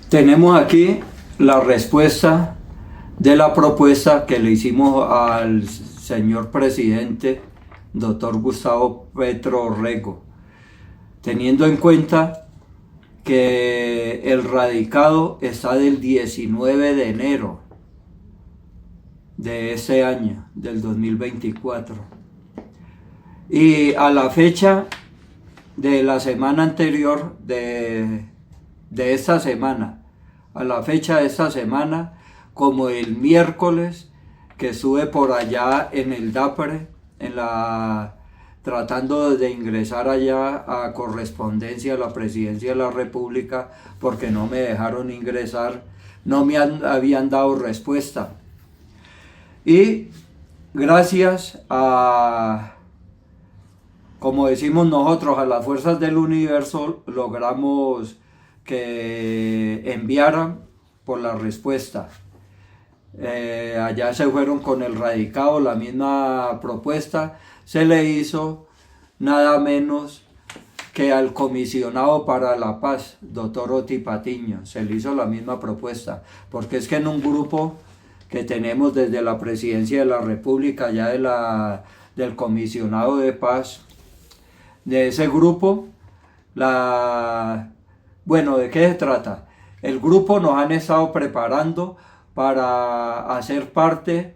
Tenemos aquí la respuesta de la propuesta que le hicimos al señor presidente, doctor Gustavo Petro Rego, teniendo en cuenta que el radicado está del 19 de enero de ese año, del 2024. Y a la fecha de la semana anterior de esta semana, a la fecha de esta semana, como el miércoles que estuve por allá en el DAPRE, tratando de ingresar allá a correspondencia a la presidencia de la República, porque no me dejaron ingresar, no me habían dado respuesta. Y gracias a, como decimos nosotros, a las fuerzas del universo, logramos que enviaran por la respuesta. Allá se fueron con el radicado, la misma propuesta se le hizo nada menos que al comisionado para la paz, doctor Oti Patiño, se le hizo la misma propuesta, porque es que en un grupo que tenemos desde la presidencia de la República, ya del comisionado de paz, de ese grupo, bueno, ¿de qué se trata? El grupo nos han estado preparando para hacer parte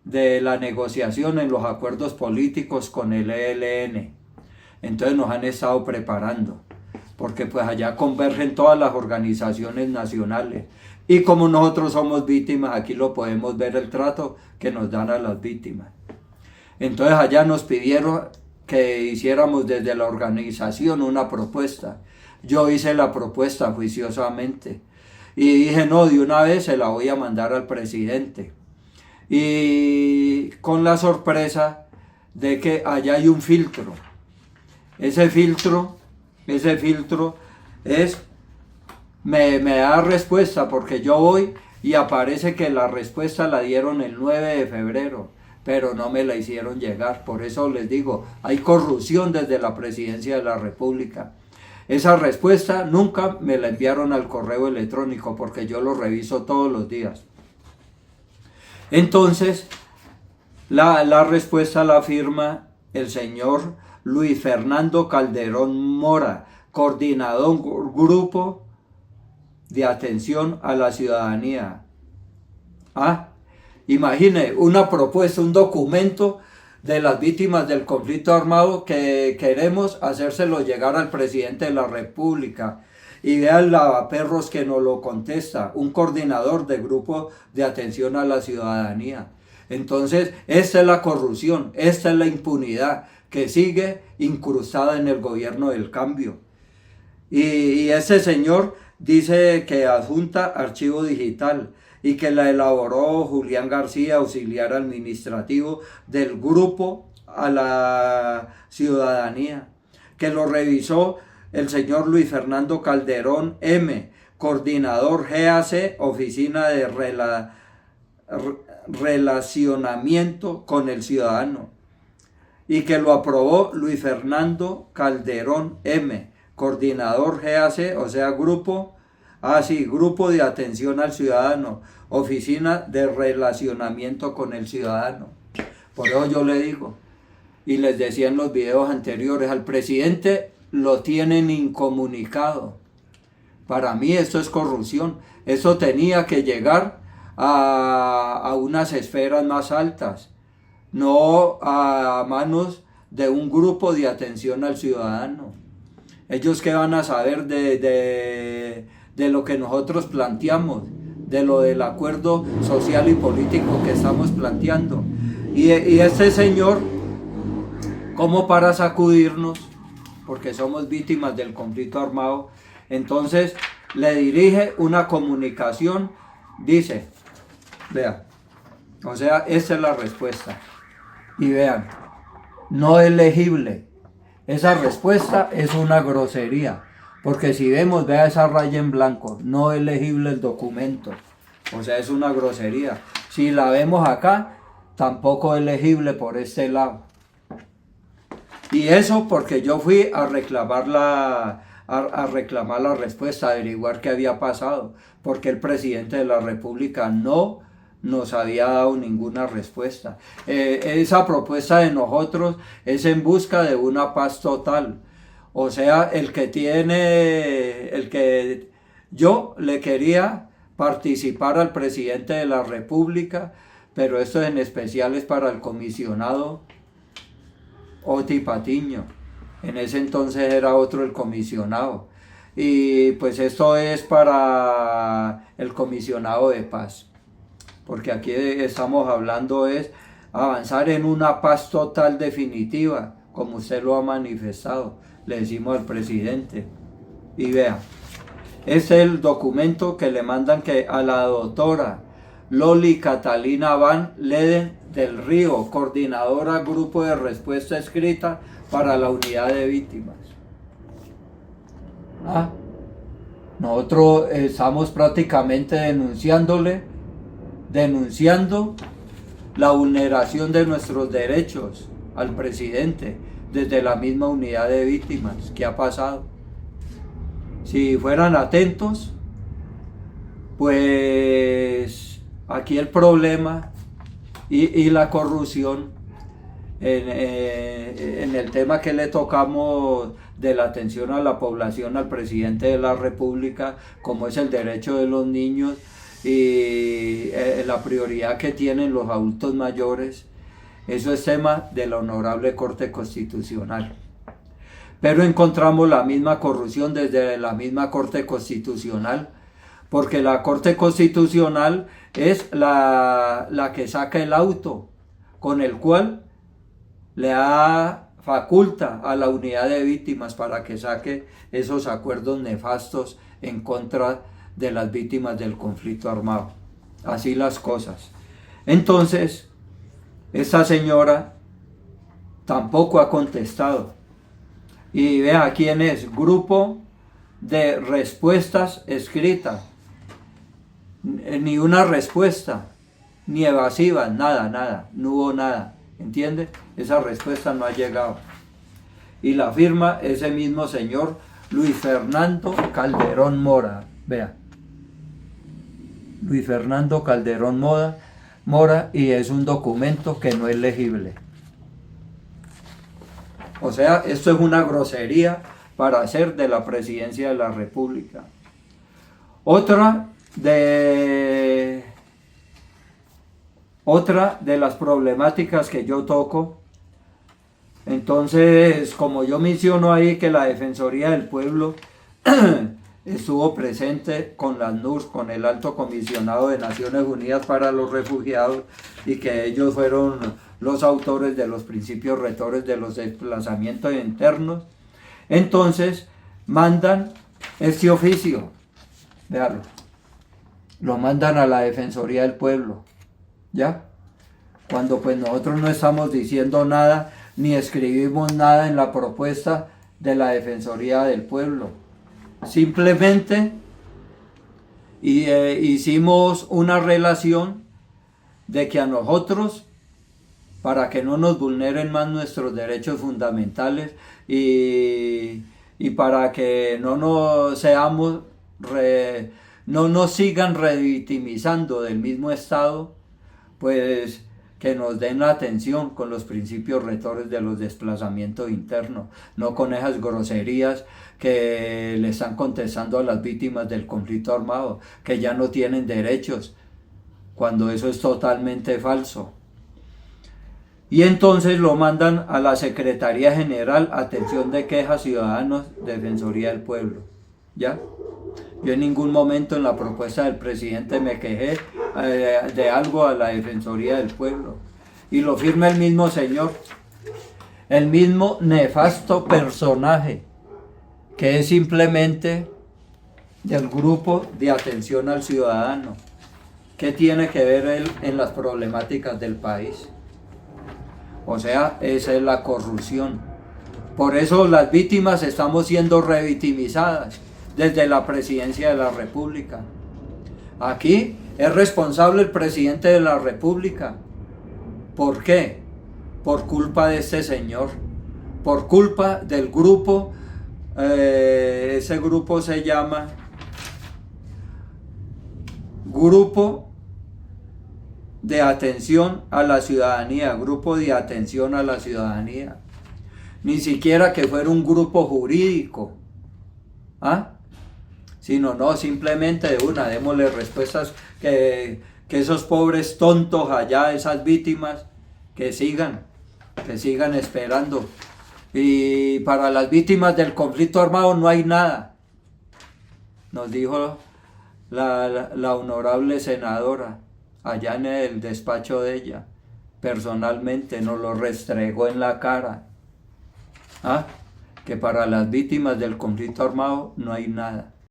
de la negociación en los acuerdos políticos con el ELN. Entonces nos han estado preparando, porque pues allá convergen todas las organizaciones nacionales. Y como nosotros somos víctimas, aquí lo podemos ver el trato que nos dan a las víctimas. Entonces allá nos pidieron que hiciéramos desde la organización una propuesta. Yo hice la propuesta juiciosamente y dije, no, de una vez se la voy a mandar al presidente. Y con la sorpresa de que allá hay un filtro. Ese filtro es, me da respuesta, porque yo voy y aparece que la respuesta la dieron el 9 de febrero, pero no me la hicieron llegar. Por eso les digo, hay corrupción desde la presidencia de la República. Esa respuesta nunca me la enviaron al correo electrónico, porque yo lo reviso todos los días. Entonces, la respuesta la firma el señor Luis Fernando Calderón Mora, coordinador Grupo de Atención a la Ciudadanía. Imagine una propuesta, un documento de las víctimas del conflicto armado que queremos hacérselo llegar al presidente de la República. Y vea el lavaperros que nos lo contesta, un coordinador de Grupo de Atención a la Ciudadanía. Entonces, esta es la corrupción, esta es la impunidad que sigue incrustada en el gobierno del cambio. Y ese señor dice que adjunta archivo digital y que la elaboró Julián García, auxiliar administrativo del Grupo a la Ciudadanía, que lo revisó el señor Luis Fernando Calderón M., coordinador GAC, Oficina de Relacionamiento con el Ciudadano, y que lo aprobó Luis Fernando Calderón M., coordinador GAC, o sea, Grupo de Atención al Ciudadano, Oficina de Relacionamiento con el Ciudadano. Por eso yo le digo, y les decía en los videos anteriores, al presidente lo tienen incomunicado. Para mí esto es corrupción. Eso tenía que llegar a unas esferas más altas, no a manos de un grupo de atención al ciudadano. Ellos qué van a saber de lo que nosotros planteamos, de lo del acuerdo social y político que estamos planteando. Y este señor, como para sacudirnos, porque somos víctimas del conflicto armado, entonces le dirige una comunicación, dice, vean, o sea, esta es la respuesta, y vean, no es legible. Esa respuesta es una grosería, porque si vemos, vea esa raya en blanco, no es legible el documento, o sea, es una grosería. Si la vemos acá, tampoco es legible por este lado. Y eso porque yo fui a reclamar a reclamar la respuesta, a averiguar qué había pasado, porque el presidente de la República no nos había dado ninguna respuesta. Esa propuesta de nosotros es en busca de una paz total. O sea, el que yo le quería participar al presidente de la República, pero esto en especial es para el comisionado Oti Patiño. En ese entonces era otro el comisionado. Y pues esto es para el comisionado de paz. Porque aquí estamos hablando es avanzar en una paz total definitiva, como usted lo ha manifestado, le decimos al presidente. Y vea, es el documento que le mandan que a la doctora Loli Catalina Van Leden del Río, coordinadora Grupo de Respuesta Escrita para la Unidad de Víctimas. Nosotros estamos prácticamente denunciando la vulneración de nuestros derechos al presidente desde la misma Unidad de Víctimas. ¿Qué ha pasado? Si fueran atentos, pues aquí el problema y la corrupción en el tema que le tocamos de la atención a la población, al presidente de la República, como es el derecho de los niños y la prioridad que tienen los adultos mayores, eso es tema de la Honorable Corte Constitucional. Pero encontramos la misma corrupción desde la misma Corte Constitucional, porque la Corte Constitucional es la que saca el auto con el cual le da faculta a la Unidad de Víctimas para que saque esos acuerdos nefastos en contra de las víctimas del conflicto armado. Así las cosas. Entonces, esta señora tampoco ha contestado. Y vea quién es: Grupo de Respuestas Escritas. Ni una respuesta, ni evasiva, nada, no hubo nada. ¿Entiende? Esa respuesta no ha llegado. Y la firma ese mismo señor Luis Fernando Calderón Mora. Vea. Luis Fernando Calderón Mora, y es un documento que no es legible. O sea, esto es una grosería para hacer de la presidencia de la República. Otra de las problemáticas que yo toco, entonces, como yo menciono ahí que la Defensoría del Pueblo estuvo presente con la ACNUR, con el Alto Comisionado de Naciones Unidas para los Refugiados, y que ellos fueron los autores de los principios rectores de los desplazamientos internos, entonces mandan este oficio, véanlo, lo mandan a la Defensoría del Pueblo, ¿ya? Cuando pues nosotros no estamos diciendo nada, ni escribimos nada en la propuesta de la Defensoría del Pueblo. Simplemente hicimos una relación de que a nosotros, para que no nos vulneren más nuestros derechos fundamentales y para que no nos sigan revictimizando del mismo Estado, pues que nos den la atención con los principios rectores de los desplazamientos internos, no con esas groserías que le están contestando a las víctimas del conflicto armado, que ya no tienen derechos, cuando eso es totalmente falso. Y entonces lo mandan a la Secretaría General, Atención de Quejas Ciudadanos, Defensoría del Pueblo, ¿ya? Yo en ningún momento en la propuesta del presidente me quejé de algo a la Defensoría del Pueblo. Y lo firma el mismo señor, el mismo nefasto personaje, que es simplemente del Grupo de Atención al Ciudadano. ¿Qué tiene que ver él en las problemáticas del país? O sea, esa es la corrupción. Por eso las víctimas estamos siendo revictimizadas desde la presidencia de la República. Aquí es responsable el presidente de la República. ¿Por qué? Por culpa de este señor, por culpa del grupo Ese grupo se llama Grupo de Atención a la Ciudadanía, Grupo de Atención a la Ciudadanía. Ni siquiera que fuera un grupo jurídico, ¿ah? Sino no, simplemente de una, démosle respuestas que esos pobres tontos allá, esas víctimas, que sigan esperando. Y para las víctimas del conflicto armado no hay nada, nos dijo la honorable senadora allá en el despacho de ella, personalmente nos lo restregó en la cara, ¿ah? Que para las víctimas del conflicto armado no hay nada.